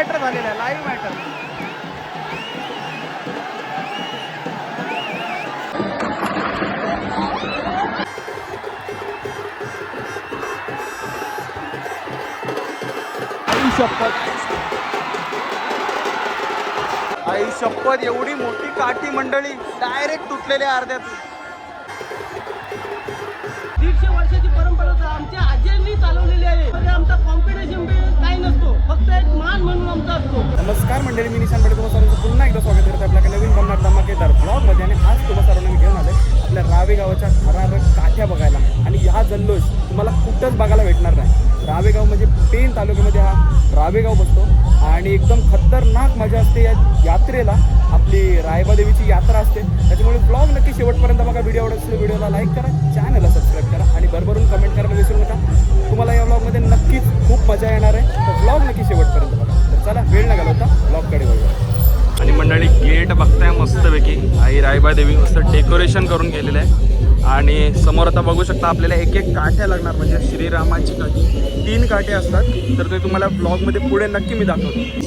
Matter झालेला आहे, live matter. आई शपथ, एवढी मोठी काठी मंडळी डायरेक्ट तुटलेल्या अर्ध्यातून. 150 वर्षाची परंपरा आमच्या आजींनी चालवलेली आहे. म्हणजे आमचा कॉम्पिटिशन काही नसतो, फक्त एक मान म्हणून आमचा असतो. नमस्कार मंडळी, मी निशांत तुम्हाला सर्वांचं पुन्हा एकदा स्वागत करतो आपल्या नवीन बनणार धमाकेदार ब्लॉगमध्ये. आणि आज तुम्हाला सर्वांना मी घेऊन आले आपल्या रावे गावाच्या थरारक काठ्या बघायला. आणि हा जल्लोष तुम्हाला कुठंच बघायला भेटणार नाही. रावेगाव म्हणजे पेन तालुक्यामध्ये हा रावेगाव बसतो आणि एकदम खतरनाक मजा असते या यात्रेला. आपली रायबादेवीची यात्रा असते, त्याच्यामुळे ब्लॉग नक्की शेवटपर्यंत बघा. व्हिडिओ आवडत असेल व्हिडिओला लाईक करा, चॅनलला सबस्क्राईब करा आणि भरभरून कमेंट करायला विसरू नका. तुम्हाला या ब्लॉगमध्ये नक्कीच खूप मजा येणार आहे, तर ब्लॉग नक्की शेवटपर्यंत बघा. तर चला वेळ न घालवता ब्लॉगकडे वळूया. आणि मंडळी गेट बघताय मस्तपैकी आई रायबादेवी मस्त डेकोरेशन करून गेलेलं आहे. आणि समोर आता बघू शकता आपल्याला एक एक काठ्या लागणार, म्हणजे श्रीरामाची काठी 3 काठ्या असतात. तर ते तुम्हाला ब्लॉगमध्ये पुढे नक्की मी दाखवतो.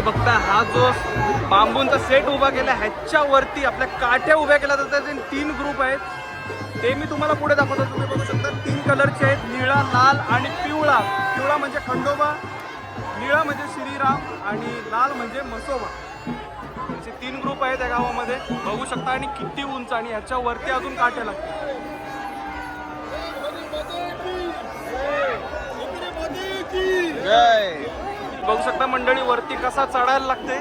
बघता हा जो बांबूंचा सेट उभा केला ह्याच्यावरती आपल्या काठ्या उभ्या केल्या जातात. 3 ग्रुप आहेत, ते मी तुम्हाला पुढे दाखवतो. तुम्ही बघू शकता 3 कलरचे आहेत, निळा, लाल आणि पिवळा. पिवळा म्हणजे खंडोबा, निळा म्हणजे श्रीराम आणि लाल म्हणजे म्हसोबा. असे 3 ग्रुप आहेत या गावामध्ये बघू शकता. आणि किती उंच, आणि ह्याच्यावरती अजून काठ्या लागतात. बघू शकता मंडळी वरती कसा चढायला लागते.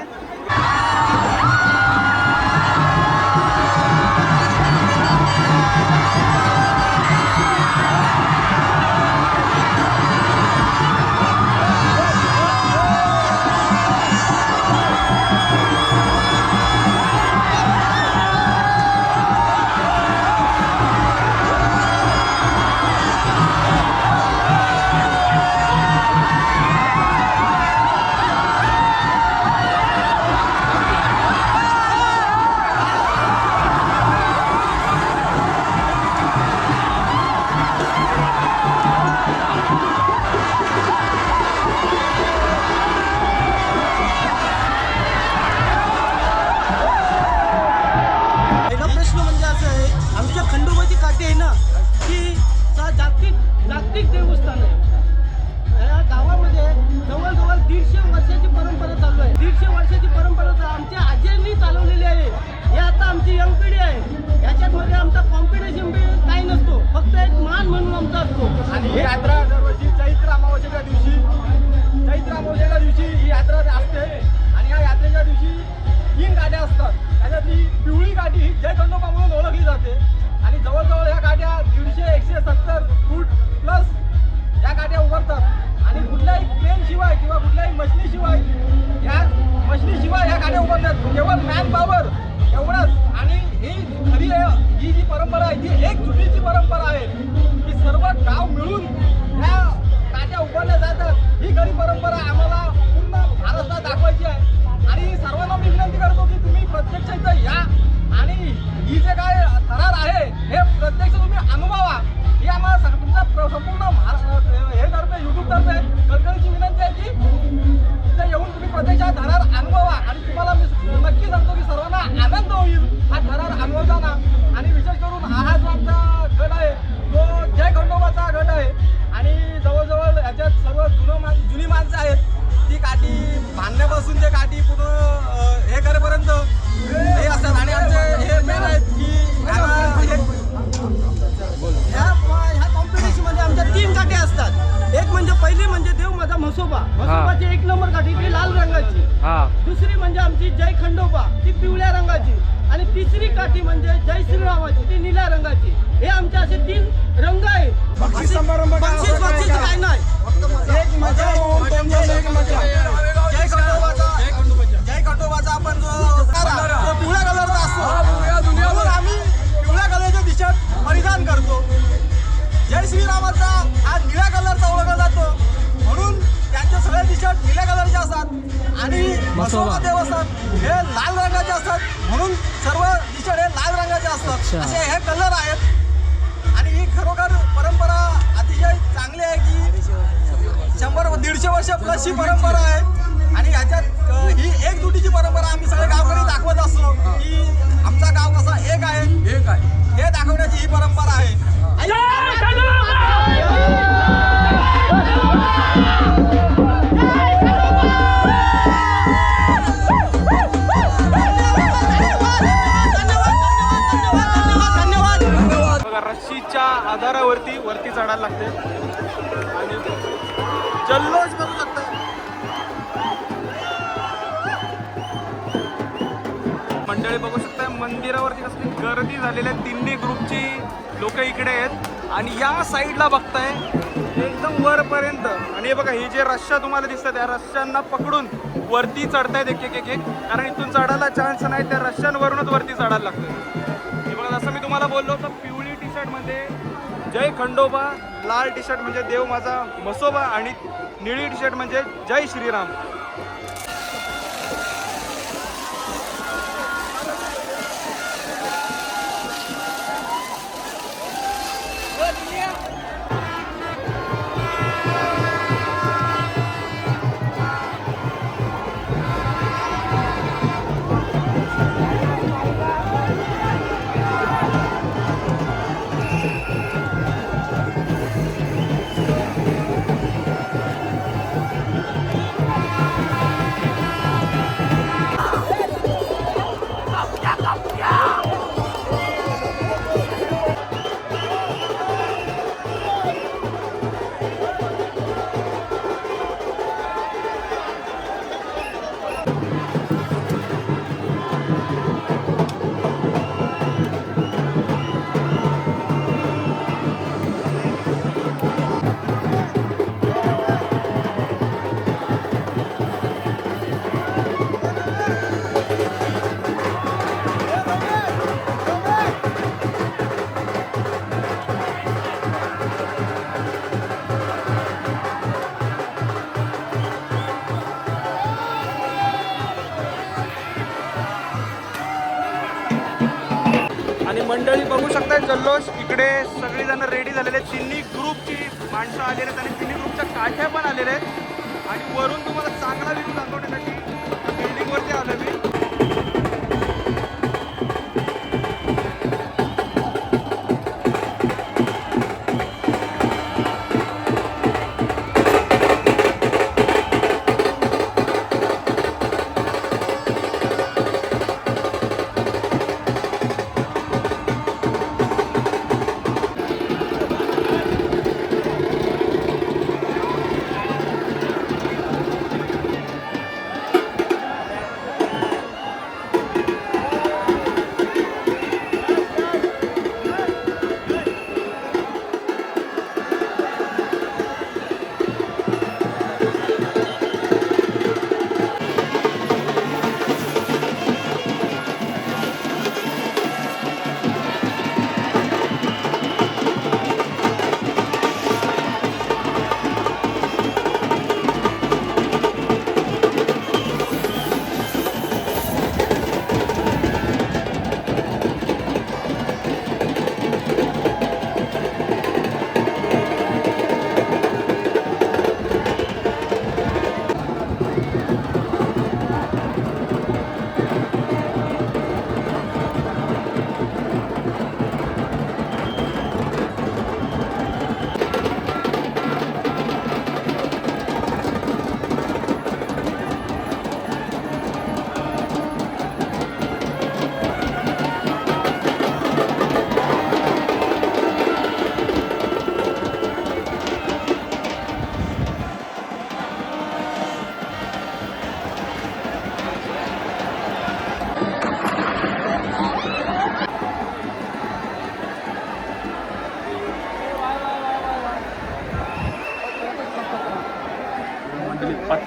150 वर्षाची परंपरा आमच्या आजींनी चालवलेली आहे. हे आता आमची यंग पिढी आहे. याच्यामध्ये आमचा कॉम्पिटिशन काही नसतो, फक्त एक मान म्हणून आमचा असतो. आणि ही यात्रा दरवर्षी चैत्र अमावस्येच्या दिवशी ही यात्रा असते. आणि या यात्रेच्या दिवशी 3 गाड्या असतात. त्याच्यातली पिवळी गाडी ही जय खंडोबा म्हणून ओळखली जाते. आणि जवळजवळ ह्या गाड्या 150-170 फूट प्लस या गाड्या उभारतात. आणि कुठल्याही क्रेन शिवाय किंवा कुठल्याही मशनीशिवाय ह्या गाड्या उभारतात. केवळ मॅन पॉवर एवढंच. आणि ही जी परंपरा आहे ती एकजुटीची परंपरा आहे की सर्व गाव मिळून ह्या गाड्या उभारल्या जातात. ही खरी परंपरा आम्हाला पूर्ण महाराष्ट्रात दाखवायची आहे. आणि सर्वांना मी विनंती करतो की तुम्ही प्रत्यक्ष इथं या आणि ही जे काय थरार आहे हे प्रत्यक्ष तुम्ही अनुभवा. ही आम्हाला तुमचा संपूर्ण हे तर्फे YouTube तर्फे कळकळीची विनंती आहे की इथं येऊन तुम्ही प्रत्यक्षात थरार अनुभवा. आणि तुम्हाला मी नक्की सांगतो की सर्वांना आनंद होईल हा थरार अनुभवताना. आणि विशेष करून हा जो आमचा गट आहे तो जय खंडोबाचा गट आहे. आणि जवळजवळ याच्यात सर्व जुनी माणसं आहेत. ती काठी बांधण्यापासून ते काठी पूर्ण हे करेपर्यंत हे असतात. आणि आमचे हे मेन आहेत की ह्या कॉम्पिटिशनमध्ये आमच्या 3 काठी असतात. एक म्हणजे पहिली म्हणजे देव माझा म्हसोबाची 1 नंबर काठी ती लाल रंगाची. दुसरी म्हणजे आमची जय खंडोबा ती पिवळ्या रंगाची. आणि तिसरी काठी म्हणजे जय श्रीरामाची ती निळ्या रंगाची. हे आमचे असे 3 रंग आहेत. बक्षीस काय नाही. जय खंडोबाचा आपण जो पिवळ्या कलरचा असतो म्हणून आम्ही पिवळ्या कलरचे टी शर्ट परिधान करतो. जय श्रीरामाचा हा निळ्या कलरचा ओळखला जातो म्हणून त्यांचे सगळे टी शर्ट निळ्या कलरचे असतात. आणि म्हसोबा देवस्थान हे लाल रंगाचे असतात म्हणून सर्व टी शर्ट हे लाल रंगाचे असतात. असे हे कलर आहेत. आणि ही खरोखर परंपरा अतिशय चांगली आहे की 100-150 वर्ष प्लस ही परंपरा आहे. आणि ह्याच्यात ही एकजुटीची परंपरा आम्ही सगळे गावकरी दाखवत असतो की आमचा गाव कसा एक आहे हे दाखवण्याची ही परंपरा आहे. रस्सीच्या आधारावरती वरती चढायला लागते आणि जल्लोष करू शकता. मंडळी बघू शकता मंदिरावरती कसली गर्दी झालेली आहे. 3 ग्रुपची लोक इकडे आहेत आणि या साईडला बघताय एकदम वरपर्यंत. आणि हे बघा ही जे रस्सा तुम्हाला दिसतात त्या रस्स्यांना पकडून वरती चढतायत एक कारण इथून चढायला चान्स नाही. त्या रस्स्यांवरूनच वरती चढायला लागतं. हे बघा जसं मी तुम्हाला बोललो होतं पिवळी टी शर्ट मध्ये जय खंडोबा, लाल टी शर्ट म्हणजे देव माझा म्हसोबा आणि निळी टी शर्ट म्हणजे जय श्रीराम. मंडळी बघू शकताय जल्लोष इकडे सगळीजण रेडी झालेले. 3 ग्रुपची माणसं आलेले आहेत आणि 3 ग्रुपच्या काठ्या पण आलेल्या आहेत. आणि वरून तुम्हाला चांगला व्ह्यू दाखवण्यासाठी बिल्डिंगवरती आलो मी.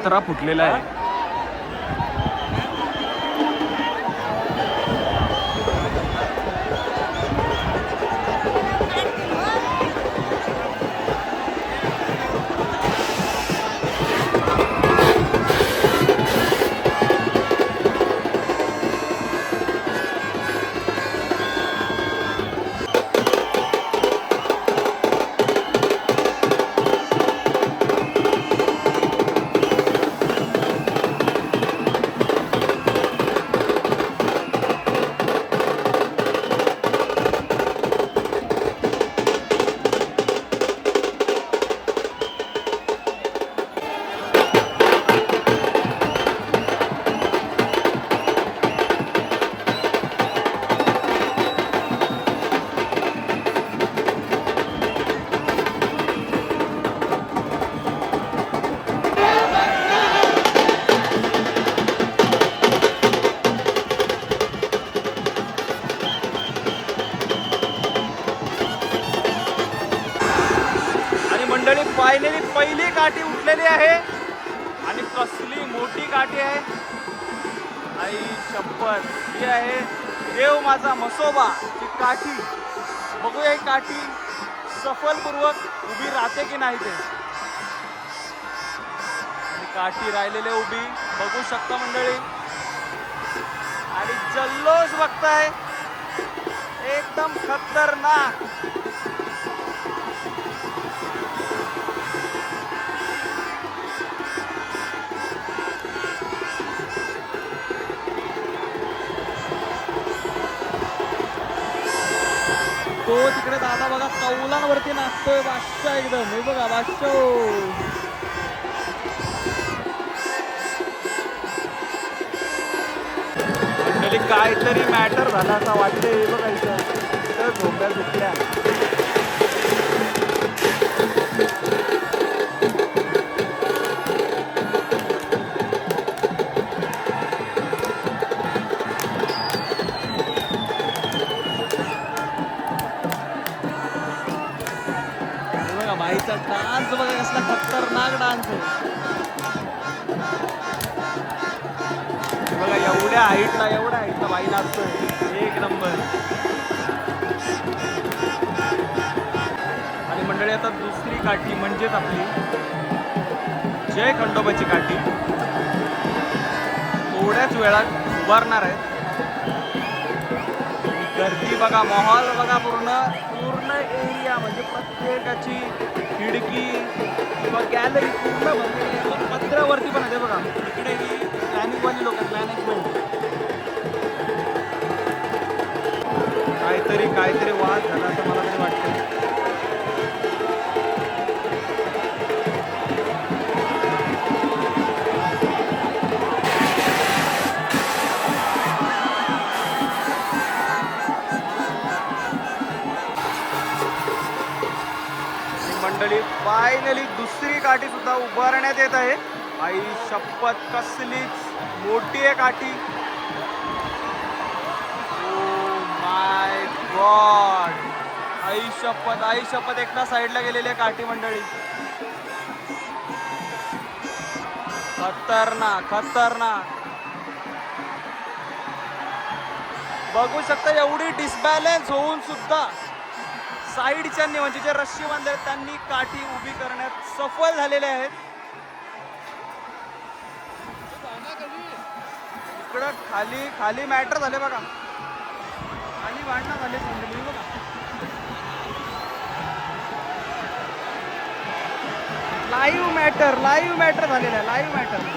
पत्रा फुटलेला आहे. मंडळी फायनली पहिली काठी उठलेली आहे आणि कसली मोठी काठी आहे. आई शपथ, ही आहे देव माझा मसोबा ची काठी. बघूया ही काठी सफलपूर्वक उभी राहते की नाही ते. काठी राहिलेली उभी बघू शकता मंडळी. आणि जल्लोष बघताय एकदम खतरनाक. तो तिकडे दादा बघा कौलांवरती नाचतोय. बादशाह एकदम. हे बघा बादशाह. काहीतरी मॅटर झाला असं वाटतंय. हे बघा इथं झोप्या झोपल्या. बाईचा डान्स बघा कसला खतरनाक डान्स आहे. बघा एवढ्या हाईटला बाई नाचतोय. एक नंबर. आणि मंडळी आता दुसरी काठी म्हणजेच आपली जय खंडोबाची काठी थोड्याच वेळात उभारणार आहेत. गर्दी बघा, माहोल बघा. पूर्ण एरिया म्हणजे प्रत्येकाची खिडकी किंवा गॅलरी पूर्ण भरलेली आहे. पत्र्यावरती पण आहे बघा. इकडे ही प्लॅनिंगवाली लोक मॅनेजमेंट. काहीतरी वाद झाला असं मला तरी वाटतं. मंडळी फायनली दुसरी काठी सुद्धा उभारण्यात येत आहे. आई शपथ, कसलीच मोठी आहे काठी. Oh my God. आई शपथ एकदा साईडला गेलेली आहे काठी मंडळी. खतरनाक. बघू शकता एवढी डिसबॅलन्स होऊन सुद्धा साईडच्या म्हणजे जे रस्सी बांधले त्यांनी काठी उभी करण्यात सफल झालेले आहेत. इकडं खाली मॅटर झाले बघा. खाली भांडणं झाले बघा. लाईव्ह मॅटर झालेलं आहे. Live matter.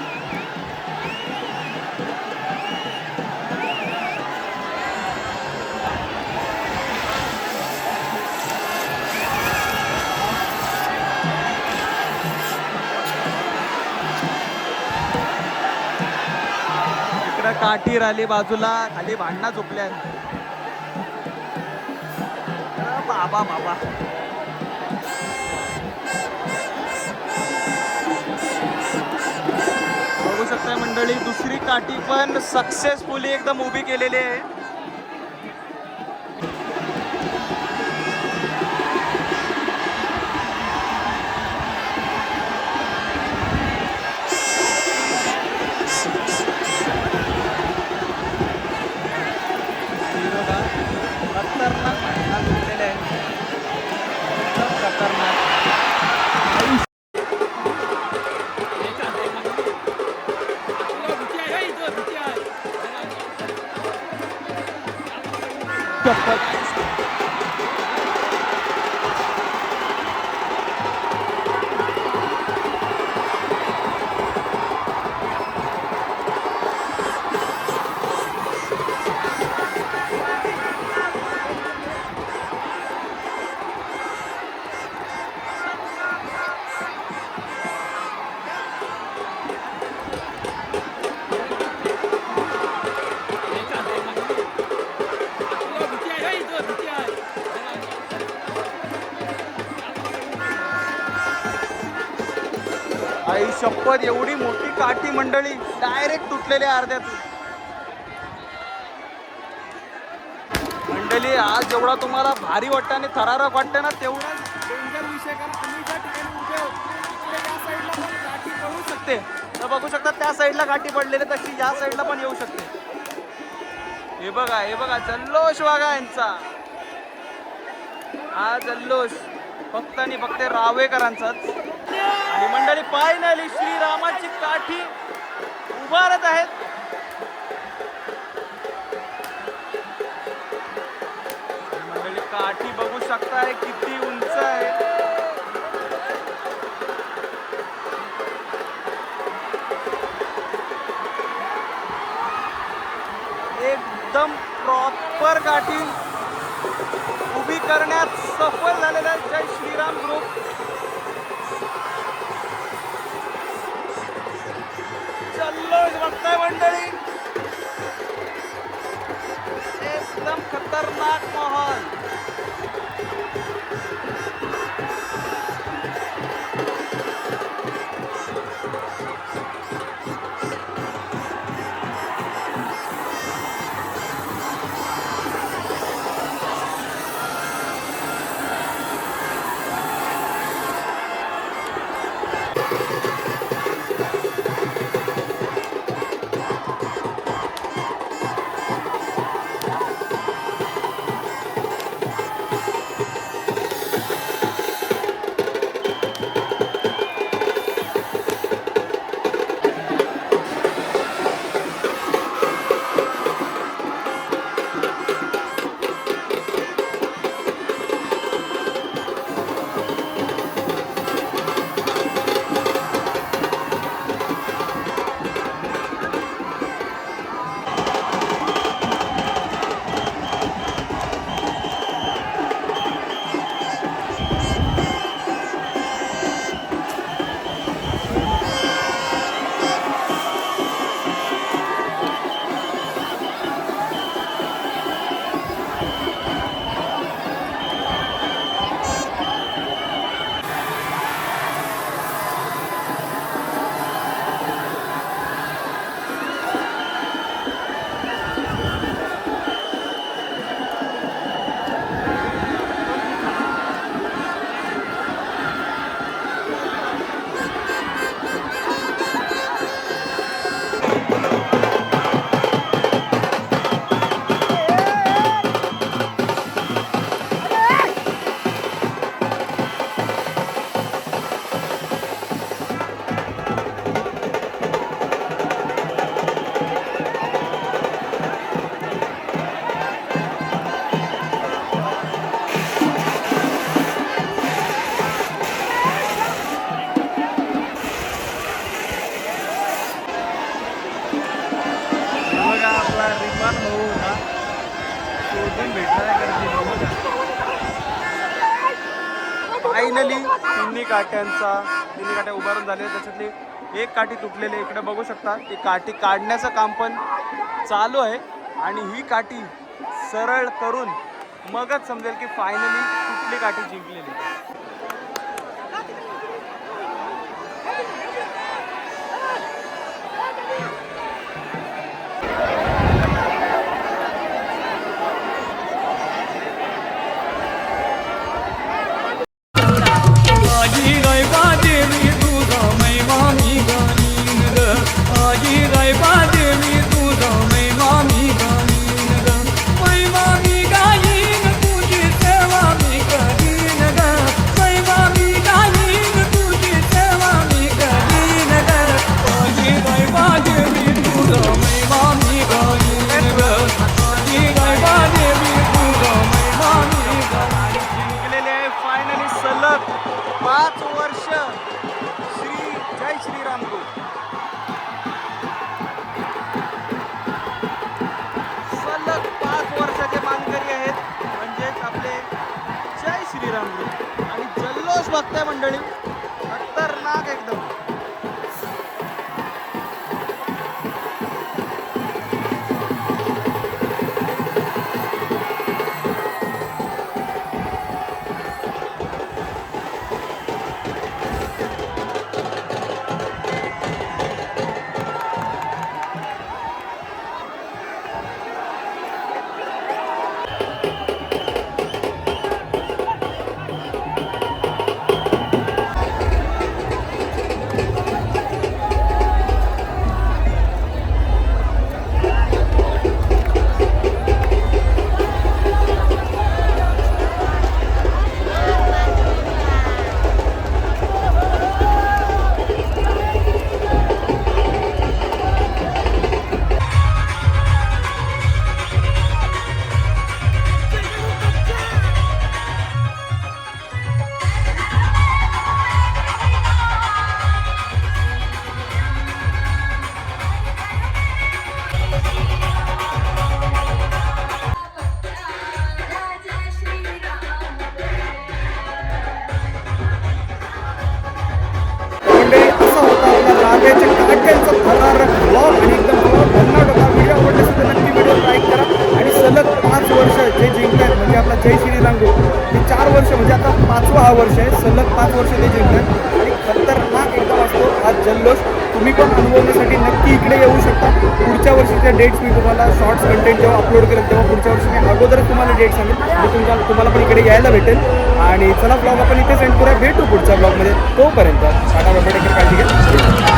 काठी राहिली बाजूला, खाली भांडणा झोपल्या. बाबा बघू शकताय मंडळी, दुसरी काठी पण सक्सेसफुली एकदम उभी केलेली आहे. आई शपथ, एवढी मोठी काठी मंडळी डायरेक्ट तुटलेल्या अर्ध्यातून. मंडळी आज जेवढा तुम्हाला भारी वाटतं आणि थरारक वाटतं ना, तेवढा डेंजर विषय. कारण तुम्ही ज्या ठिकाणी उभे आहोत तिकडे त्या साईडला पण काठी पडू शकते. तर बघू शकता त्या साईडला काठी पडलेली, तशी या साईडला पण येऊ शकते. हे बघा जल्लोष बघा यांचा. हा जल्लोष फक्त आणि फक्त रावेकरांचाच. आणि मंडळी फायनली श्रीरामाची काठी उभारत आहेत. मंडळी काठी बघू शकताय किती उंच आहे. एकदम प्रॉपर काठी उभी करण्यात सफल झालेला आहे जय श्रीराम ग्रुप. जल्लोष बघताय मंडळी, एकदम खतरनाक माहोल. फायनली तिन्ही काठ्या उभारून झाले. त्याच्यातली एक काठी तुटलेली इकडे बघू शकता. ती काठी काढण्याचं काम पण चालू आहे आणि ही काठी सरळ करून मगच समजेल की फायनली कुठली काठी जिंकलेली. बघताय मंडळी, खतरनाक एकदम. मंडळी असा होता आपला रावेच्या काट्यांचा थरारक ब्लॉग आणि एकदम भन्नाट होता. व्हिडिओ आवडला असेल तर नक्की व्हिडिओ लाईक करा आणि सलग 5 वर्ष जे जिंकतात म्हणजे आपला जय श्रीरांगो हे 4 वर्ष म्हणजे आता 5वं हा वर्ष आहे, सलग 5 वर्ष ते जिंकतात आणि खतरनाक एकदम असतो हा जल्लोष. तुम्ही पण अनुभवण्यासाठी नक्की इकडे येऊ शकता. पुढच्या वर्षीच्या डेट्स मी तुम्हाला शॉर्ट्स कंटेंट जेव्हा अपलोड केलं तेव्हा पुढच्या वर्षी मी अगोदरच तुम्हाला डेट सांगेल, म्हणजे तुम्हाला पण इकडे यायला भेटेल. आणि चला ब्लॉग आपण इथे सेंड करूया, भेटू पुढच्या ब्लॉगमध्ये. तोपर्यंत tata bye bye, take care, काळजी घ्या.